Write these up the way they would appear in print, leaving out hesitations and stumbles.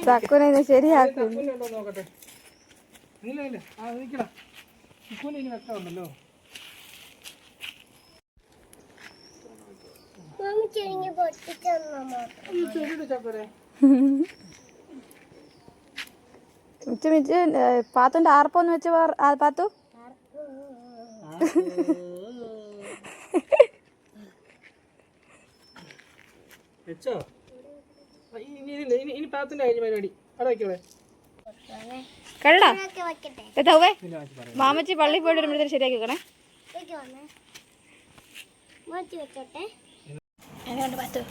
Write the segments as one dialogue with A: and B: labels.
A: ചക്കുനെ ശരിയാക്കും.
B: നോക്കട്ടെ. ഇല്ല നിൽക്കടാ. ചക്കുനെ ഇനി വെക്കാറുണ്ടല്ലോ.
A: മിച്ച് പാത്തുന്റെ ആർപ്പൊന്ന് വെച്ച് പാത്തു
B: വെച്ചോ. ഇനി പാത്തിന്റെ കഴിഞ്ഞ പരിപാടി അവിടെ വെക്കോളെ.
A: കണ്ടാ മാമച്ചി പള്ളി പോയിട്ട് വരുമ്പോഴത്തേക്ക് ശരിയാക്കി വെക്കണേ. എങ്ങനെയുണ്ട് പാത്തു?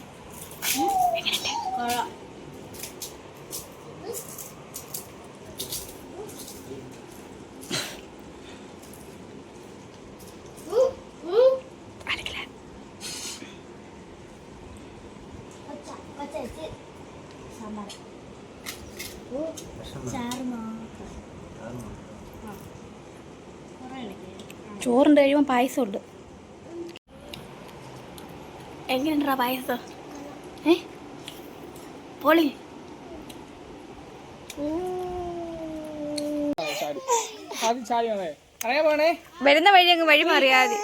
A: ചോറുണ്ട് കഴിയുമ്പോൾ പായസമുണ്ട്. എങ്ങനെയുണ്ടാ പായസം? പൊളി. വരുന്ന വഴി അങ്ങ് വഴി മാറിയാതി.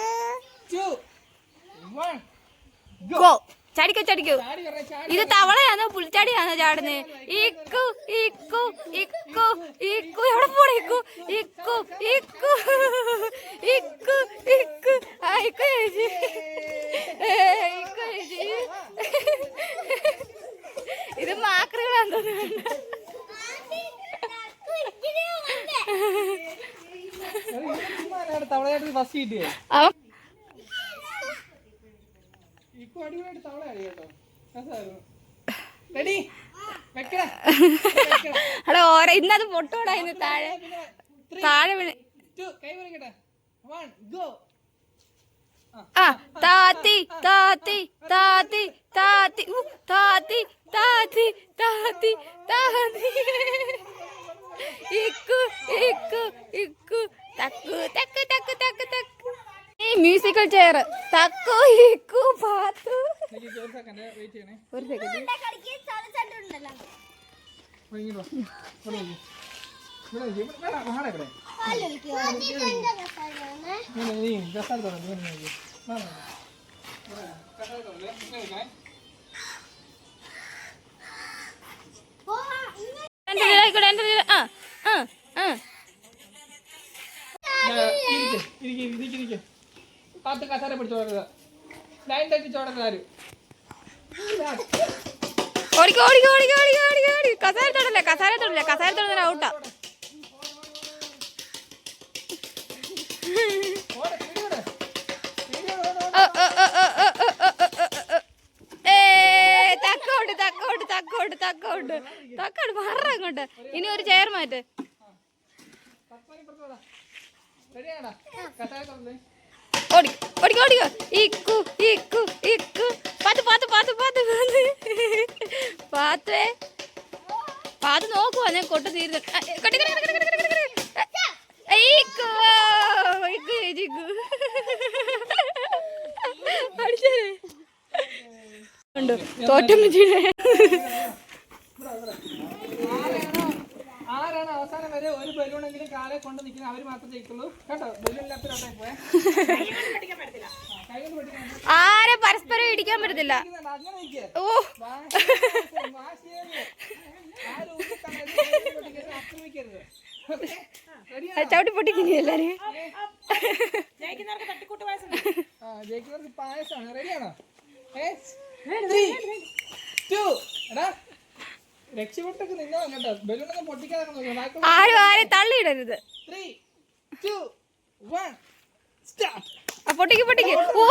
A: ചടിക്കോ ചടിക്കോ. ഇത് തവളയാണോ പുൽച്ചാടിയാണോ ചാടുന്നത്? ഇക്കു ഇക്കു ഇക്കു ഇക്കു എവിടെ പോണേ? ഇക്കു ഇക്കു ഇക്കു ഇക്കു ഇക്കു ആ ഇക്കു ചേച്ചി ഇക്കു ചേച്ചി. ഇത് മാക്രികളാന്ന് തോന്നുന്നു.
B: തവളയായിട്ട് ഫസ്റ്റ് കിട്ടിയേ.
A: അവിടെ ഓരോ ഇന്നത് പൊട്ടോടാ. ഇന്ന് താഴെ താഴെ വീണ് ആ താത്തി താത്തി താത്തി താത്തി താത്തി താത്തി താത്തി താത്തി ഇക്കു ഇക്കു ഇക്കു തക്കു തക്കു തക്കു തക്കു തക്കു. ഈ മ്യൂസിക്കൽ ചെയർ തക്കു ഇക്കു പാത്തു. ഒരു സെക്കൻഡ്.
B: പാത്ത് കസാര പിടിച്ചോടരുത്. ലൈൻ തെറ്റിച്ചോടരുത് ആരും.
A: ഓടിക്കോ ഓടിക്കോ ഓടിക്കോ ഓടിക്കോ ഓടിക്കോ ഓടി. കസാര തൊടല്ലേ കസാര തൊടല്ലേ കസാര തൊടുന്ന ഔട്ടാ. തക്കോട്ട് തക്കോട്ട് തക്കോട്ട് തക്കോട്ട് തക്കോട്ട് മാറ അങ്ങോട്ട്. ഇനി ഒരു ചെയർ മാറ്റ്. ഓടിക്കോ ഓടിക്കോ ഓടിക്കോ ഇക്കു ഇക്കു ഇക്കു പാത്ത് പാത്ത് പാത്ത് പാത്ത് പാത്തേ പാത്ത് നോക്കുവാ. ഞാൻ കൊട്ട് തീരുന്നു. തോറ്റം
B: ആരാണ് അവസാനം വരെ ഒരു ബലൂണെങ്കിലും കാലെ കൊണ്ട് നിൽക്കുന്നത് അവര് മാത്രം ജയിക്കുള്ളൂ കേട്ടോ. ബലൂണില്ലാത്ത പോയെ.
A: ആരെ പരസ്പരം ഇടിക്കാൻ പറ്റത്തില്ല. ഓ ചവിട്ടി പൊട്ടിക്കില്ല എല്ലാരും.
B: ജയിക്കുന്നവർക്ക് പായസമാണ്. റെഡിയാണോ? രക്ഷപ്പെട്ടൊക്കെ നിന്നോ കേട്ടോ. ബലൂണൊക്കെ പൊട്ടിക്കാതെ
A: ആരും ആരെയും തള്ളിയിടരുത്.
B: 3, 2, 1 സ്റ്റാർട്ട്.
A: പൊട്ടിക്ക് പൊട്ടിക്ക്. ഓ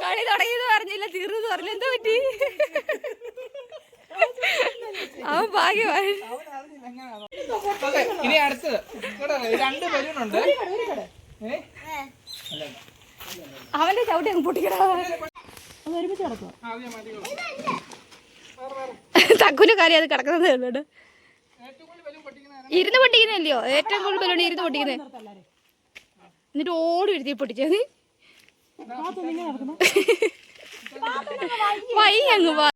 A: കളി തുടങ്ങിയെന്ന് പറഞ്ഞില്ല തീർന്നു പറഞ്ഞില്ല. എന്താ പറ്റി? അവൻ ഭാഗ്യമായി.
B: ഇനി അടുത്തത് 2 ബലൂണുണ്ട്.
A: അവന്റെ ചവിട്ടി അങ്ങ് പൊട്ടിക്കടാ. ഒരുമിച്ച് കിടക്കുക. തക്കുന്റെ കാര്യം അത് കിടക്കുന്നതേ ഉള്ളൂ. ഇരുന്ന് പൊട്ടിക്കുന്നില്ലയോ? ഏറ്റവും കൂടുതൽ ബലൂൺ ഇരുന്ന് പൊട്ടിക്കുന്നത്. എന്നിട്ട് ഓടി വരുത്തി പൊട്ടിച്ചത് വൈ അങ്ങ് വാ.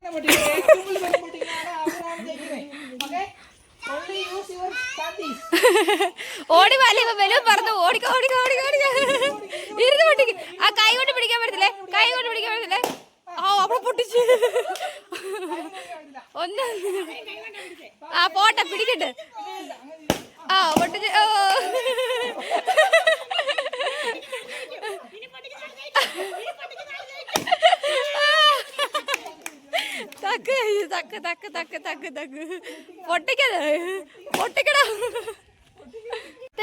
A: ഓടി വാലി ബലൂൺ പറഞ്ഞു ഓടിക്കോ ഓടിക്കോ ഓടിക്കോ ഓടിക്കോ ഇരുന്ന് പൊട്ടിക്ക്. ആ കൈ കൊണ്ട് പിടിക്കാൻ പറ്റത്തില്ലേ, കൈ കൊണ്ട് പിടിക്കാൻ പറ്റത്തില്ലേ. ആ അവിടെ പൊട്ടിച്ചു ഒന്ന്. ആ പോട്ടെ പിടിക്കട്ടെ. ആ പൊട്ടിച്ച്. തക്ക് തക്ക് തക്ക് തക്ക് തക്ക് തക്ക് പൊട്ടിക്കത് പൊട്ടിക്കട.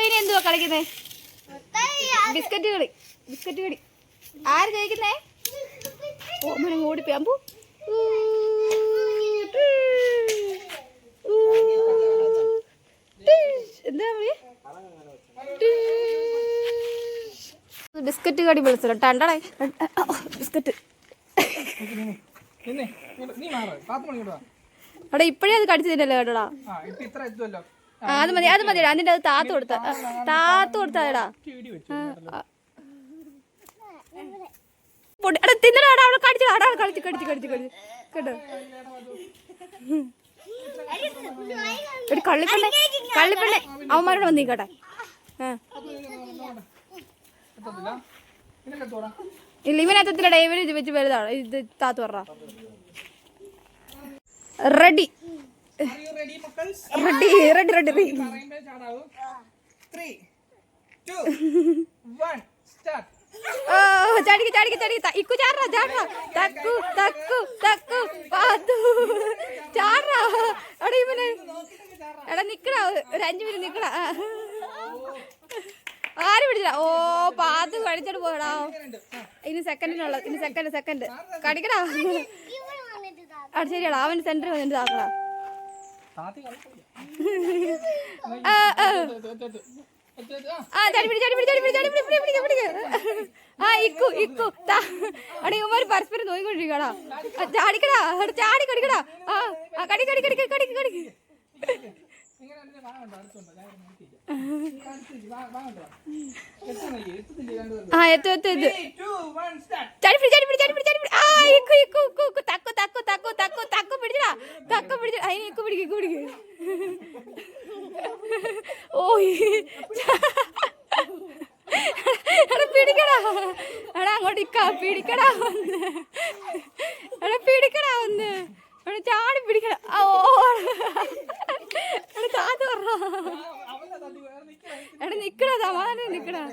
A: ഇനി എന്തുവാ കളിക്കുന്നേ? ബിസ്ക്കറ്റ് കളി. ബിസ്ക്കറ്റ് കളി ആര് കഴിക്കുന്നേ? ഓമന ഓടിപ്പോയി അമ്പു. എന്താ ബിസ്ക്കറ്റ് കടി വിളിച്ചല്ലോ ടണ്ടടേ ബിസ്ക്കറ്റ്. അവിടെ ഇപ്പഴേ അത് കടിച്ചതിനല്ലേ കേട്ടോടാ. അത് മതി അത് മതിടാ. അതിന്റെ അത് താത്ത് കൊടുത്ത താത്ത് തിന്നടാ. അവിടെ കടിച്ചടാ. അവിടെ കളിച്ച് കടിച്ച് കടിച്ച് കടിച്ച് കേട്ടോ. ഒരു കള്ളിപ്പെണ്ണെ കള്ളിപ്പെണ്ണെ അവന്മാരോട് വന്നീക്കട്ടെ. ഇല്ല ഇവനത്തത്തിലടാ. ഇവന് ഇത് വെച്ച് വലുതാണ്. ഇത് താത്ത് പറ. Ready ready ready ready ready. ചാടിക്ക് ചാടിക്ക് ചാടിക്ക് ഇക്കു ചാടാ ചാടാ തക്കു തക്കു തക്കു പാത്തു ചാടാ. എടാ ഇവന് എടാ നിക്കടാ ഒരു 5 മിനിറ്റ് നിക്കടാ. ആര് പിടിച്ചില്ല. ഓ പാത്ത് കഴിച്ചിട്ട് പോയടാ. ഇനി സെക്കൻഡിനുള്ള ഇനി സെക്കൻഡ് കടിക്കടാ. അവിടെ ശരിയാടാ. അവൻ സെന്ററിൽ വന്നിട്ട് താക്കടാ. ആ ചാടി പിടി ചാടി പിടി ചാടി പിടി ചാടി പിടി പിടി പിടി. ആ ഇക്കു ഇക്കു അവിടെ ഇവന്മാര് പരസ്പരം നോയിക്കൊണ്ടിരിക്കടാ. ചാടിക്കടാ ചാടി കടിക്കടാ. ആ കടി കടി കടി കടിക്ക് കടിക്ക്. ആ എത്തു എത്തു എത്തു. ചാടി പിടി ചാടി പിടി ചാടി പിടി ചാടി പിടി. ആ ഇക്കു ഇക്കു ഇക്കു തക്കു തക്കു തക്കു തക്കു തക്കു പിടിച്ചടാ. തക്കു പിടിച്ച അതിന് ഇക്കു പിടിക്ക് ഇക്കു പിടിക്ക്. ഓയ് എടാ പിടിക്കടാ. എടാ അങ്ങോട്ട് ഇക്ക പിടിക്കടാ ഒന്ന്. എടാ പിടിക്കടാ ഒന്ന്. എടാ ചാടി പിടിക്കടാ. ഓ എടാ താത്ത് പറ. എടാ നിക്കടാ സമാധാനം നിക്കടാ.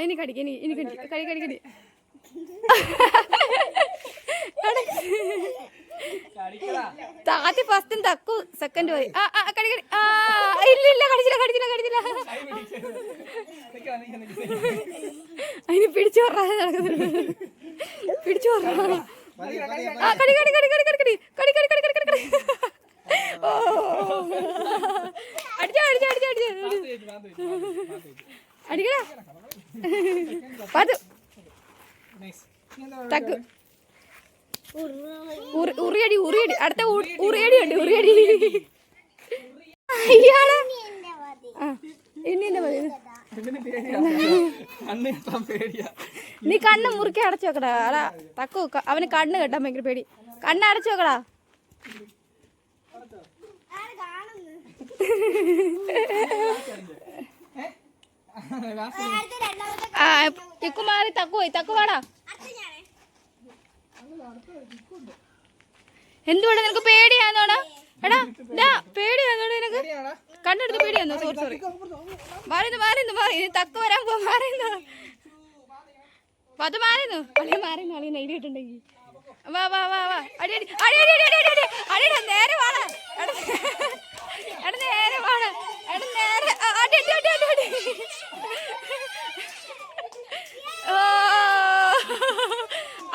A: ഇനി കടിക്ക ഇനി ഇനി കടി കടി കടി കടി. താത്തി ഫസ്റ്റും തക്കു സെക്കൻഡ് പോയി. ആ കടി കടി. ആ ഇല്ല ഇല്ല കടിച്ചില്ല കടിച്ചില്ല കടിച്ചില്ല. അതിന് പിടിച്ചു പറഞ്ഞാൽ നടക്കുന്നുണ്ട്. പിടിച്ചു പറഞ്ഞ ആ കടി കടി കടി കടി കടി കടി കടി കടി കടി കടി കടി. ഓ അടിച്ചോ അടിച്ചോ അടിച്ചോ അടിച്ചോ അടിക്കടാ. പാത്തു തക്ക് ഉറിയടി ഉറിയടി. അടുത്ത ഉറിയടി ഉണ്ട് ഉറിയടി. ഇയാള് ഇനി എന്താ പറയുന്നത്? നീ കണ്ണ് മുറുക്കി അടച്ചു വെക്കടാ. അടാ തക്കു അവന് കണ്ണ് കെട്ടാൻ ഭയങ്കര പേടി. കണ്ണ് അടച്ചു വെക്കടാ. ഇക്കുമാറി തക്കു പോയി. തക്കു വാടാ. എന്തുകൊണ്ട് നിനക്ക് പേടിയാന്നോടാ? എടാ പേടിയാന്നോടാ നിനക്ക്? കണ്ണെടുത്ത് പേടിയാന്നോ? Sorry sorry. മാറിന്ന് മാറിന്ന് മാറി. തക്കു വരാൻ പോ. മാറിന്ന് അത് മാറിന്നു അളി മാറിന്നു. അളി നെയ്തിട്ടുണ്ടെങ്കിൽ വാ വാ വാ വാ. അടി അടി അടി അടി അടി അടി അടി അടി. നേരെ വാടാ. എടാ നേരെ വാടാ. എടാ നേരെ അടി അടി അടി അടി അടി. ഓ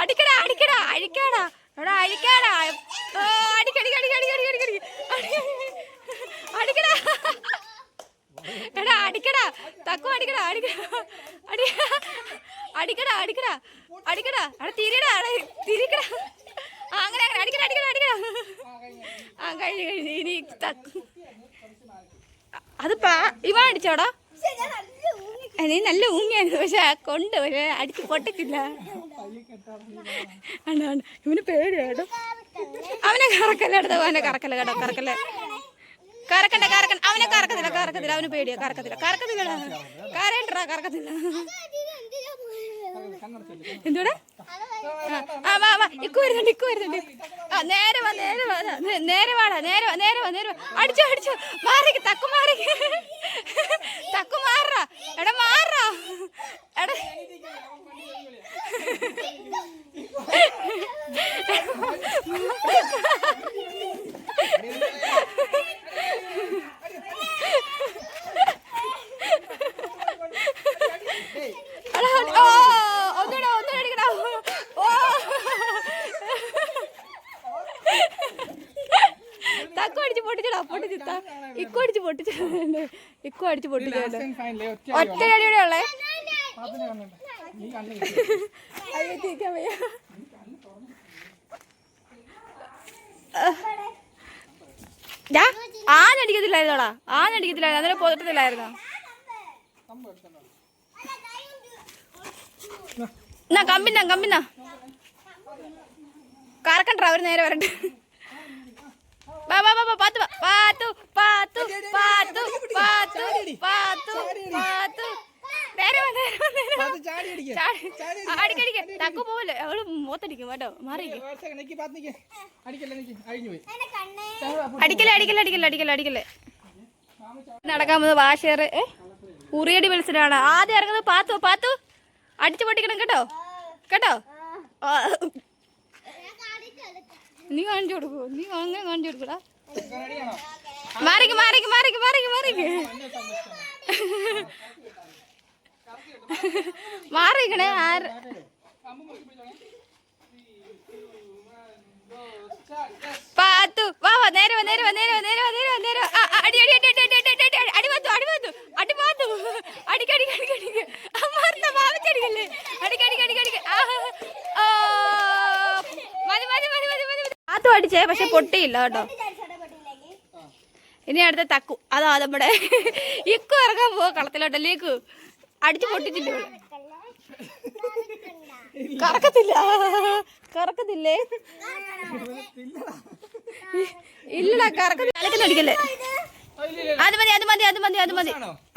A: അടിക്കടാ അടിക്കടാ അഴിക്കാടാ. എടാ അഴിക്കാടാ. അടിക്കടി കടി കടി കടി കടി കടി അടിക്കടാ. എടാ അടിക്കടാ തക്കു അടിക്കടാ അടിക്കടാ അടി അടിക്കടാ അടിക്കടാ അടിക്കടാ. അവിടെ തിരിയടാ തിരിക്കടാ. അങ്ങനെ അങ്ങനെ അടിക്കടാ അടിക്കടാ അടിക്കടാ. ആ കഴിഞ്ഞു കഴിഞ്ഞു. ഇനി തക്കു അത് ഇവ അടിച്ചോടാ. നീ നല്ല ഊങ്ങിയായിരുന്നു, പക്ഷെ കൊണ്ട് പക്ഷെ അടിച്ച് പൊട്ടിച്ചില്ല. ആണ് ഇവന് പേടിയാട്ടോ. അവനെ കറക്കല്ല എടുത്തോ, അവനെ കറക്കല്ല കേട്ടോ, കറക്കല്ലേ, കറക്കണ്ട കറക്കണ്ട, അവനെ കറക്കത്തില്ല, അവന് പേടിയാ, കറക്കത്തില്ല കറക്കത്തില്ല. എന്തോടെ ഇക്കു വരുന്നുണ്ട്. ആ നേരെ വാടാ, അടിച്ചോ മാറിക്ക്, തക്കു മാറാ, എടാ മാറാ, എടാ തക്കു അടിച്ച് പൊട്ടിച്ചടാ, ഇക്കു അടിച്ച് പൊട്ടിച്ചല്ലേ, ഒറ്റ അടിയുടെ ഉള്ളേ. ആനടിക്കത്തില്ലായിരുന്നോടാ, അന്നേരം പൊതട്ടത്തില്ലായിരുന്നോ? എന്നാ കമ്പിന്നാ കറക്കണ്ട, അവര് നേരെ വരട്ടെ. തക്കു പോവല്ലേ, അവള് മൂത്തടിക്കും കേട്ടോ, മാറിയിരിക്കും. അടിക്കല്ലേ. നടക്കാൻ പോകുന്നത് വാഷേറ് ഉറിയടി മത്സരമാണ്. ആദ്യം ഇറങ്ങുന്നത് പാത്തു അടിച്ചു പൊട്ടിക്കണം കേട്ടോ. നീ കാണിച്ചു കൊടുക്കൂ, നീ അങ്ങനെ കാണിച്ചു കൊടുക്കടാ. മാറിക്ക് മാറിക്കണേ. പാത്തു വാ, നേരെ അടിക്കല്ലേ, പാത്തു അടിച്ചേ, പക്ഷെ പൊട്ടിയില്ല കേട്ടോ. ഇനി അടുത്ത തക്കു, അതാ നമ്മുടെ ഇക്കു ഇറങ്ങാൻ പോവാ കളത്തിലോട്ടല്ലേ. ഇക്കു അടിച്ചു പൊട്ടിച്ചില്ല, കറക്കത്തില്ലേ, ഇല്ലടാ കറക്കത്തില്ല, അടിക്കല്ലേ. അത് മതി.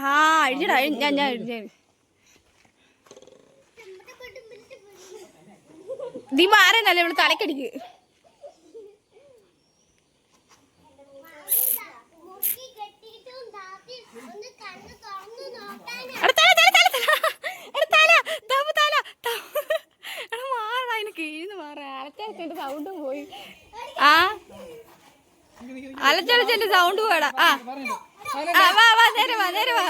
A: ആ അഴിഞ്ഞടാ, ഞാൻ നീ മാറിയല്ലേ ഇവിടെ തലക്കടിക്ക്. സൗണ്ടും പോയി. അലച്ചലച്ചെന്റെ സൗണ്ട് പോയടാ. വാ നേരെ വാ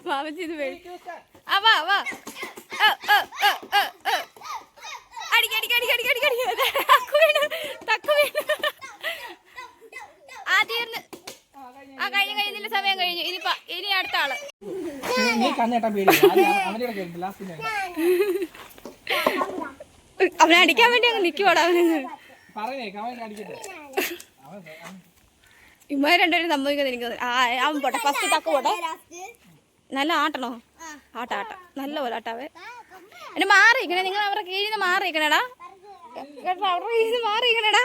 A: മാമച്ചി ഇത് പേടി. വാ അടിക്ക ആദ്യം കഴിഞ്ഞ ഇതിന്റെ സമയം കഴിഞ്ഞു. ഇനി അടുത്ത ആള്. അവനെ അടിക്കാൻ വേണ്ടി അങ്ങ് നിക്കുവാടാ. ഇമാര് രണ്ടുപേരും സംഭവിക്കുന്നത് എനിക്ക് അവൻ പോട്ടെ. ഫസ്റ്റ് തക്ക് പോട്ടെ. നല്ല ആട്ടണോ? ആട്ട നല്ല പോലെ ആട്ടാവേ. എന്നെ മാറിയിരിക്കണേ, നിങ്ങൾ അവരുടെ കീഴിൽ നിന്ന് മാറിയിരിക്കണേടാ കേട്ടോ, അവരുടെ കീഴിൽ നിന്ന് മാറിയിരിക്കണേടാ.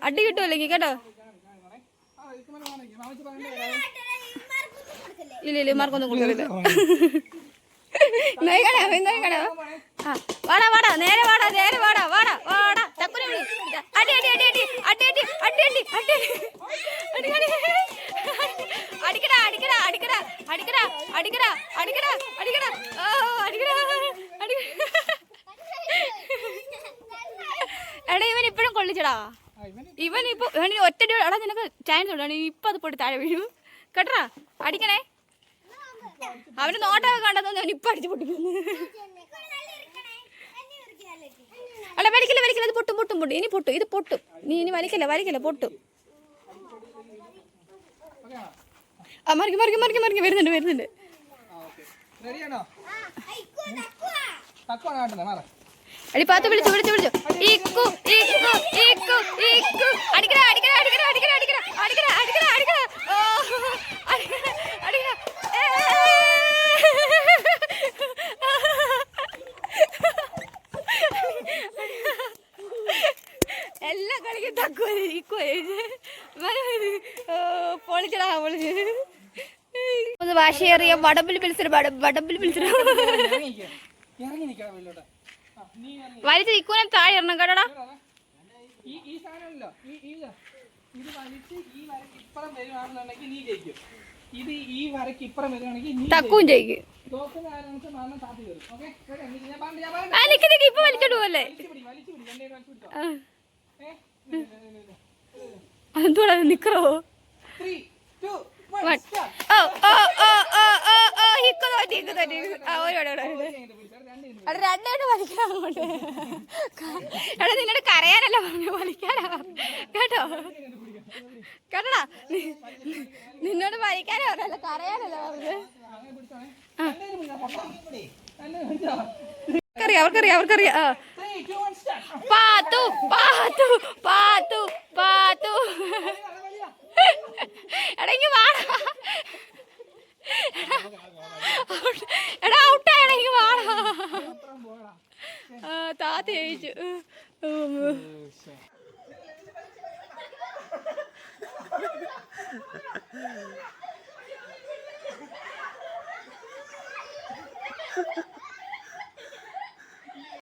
A: അടി കിട്ടുമല്ലെങ്കിൽ കേട്ടോ. ഇല്ല ഇമാർക്കൊന്നും കൊടുക്കില്ല. വാടാ നേരെ വാടാ തക്കുനെ വിളി. അടി എടാ ഇവൻ ഇപ്പഴും കൊള്ളിച്ചടാ. ഇവൻ ഇപ്പൊ ഒറ്റടി എടാ നിനക്ക് ചാൻസ് ഉണ്ട്. ഇപ്പൊ അത് പൊട്ടി താഴെ വീഴും കേട്ടാ. അടിക്കണേ. അവന് നോട്ടൊക്കെ കണ്ടത് അവൻ ഇപ്പൊ അടിച്ചു പൊട്ടിക്കുന്നു. അല്ല വലിക്കില്ല, ഇത് പൊട്ടും. ഇനി പൊട്ടും, ഇത് പൊട്ടും. നീ ഇനി വലിക്കല്ല പൊട്ടും. മറിക്ക് വരുന്നുണ്ട്. അടി പാത്ത് വിളിച്ചു. ഇക്കു അടിക്കട. ഓ അടിക്കട. പൊളിച്ചടാ പൊളിച്ച് ഒന്ന് വാശിയേറിയ വടമ്പിൽ മത്സരം വടമ്പിൽ മത്സരം
B: ഇറങ്ങി നിൽക്കണം വെള്ളോട്ട്. നീ ഇറങ്ങി.
A: വലിച്ച് ഇക്കുനെ താഴെ ഇടണം കേട്ടോടാ.
B: ഈ സാധനമല്ലോ ഇത് വലിച്ച് ഈ വരക്ക് ഇപ്പുറം വരുവാണെന്നുണ്ടെങ്കിൽ നീ ജയിക്കും. ഇത് ഈ വരക്ക് ഇപ്പുറം വരുവാണെങ്കിൽ നീ
A: തക്കും ജയിക്കും.
B: തോക്കുന്ന ആരാണെന്ന് മരണം താത്തി വരും. ഓക്കെ ഞാൻ പറഞ്ഞു
A: ഇപ്പൊ വലിച്ചോണ്ട് പോലെ എന്തോടാ നിക്കറോ. രണ്ടായിട്ട് വലിക്കണം അങ്ങോട്ട്. എടാ നിന്നോട് കരയാനല്ല പറഞ്ഞു, വലിക്കാനാ കേട്ടോ. കേട്ടോടാ, നിന്നോട് വലിക്കാനാ പറഞ്ഞല്ല, കരയാനല്ല പറഞ്ഞത്. അവർക്കറിയാം. പാത്തു പാത്തു പാത്തു പാത്തു എടങ്ങി വാടാ. എടാ ഔട്ടാണെങ്കി വാടാ. താത്ത ജയിച്ചു.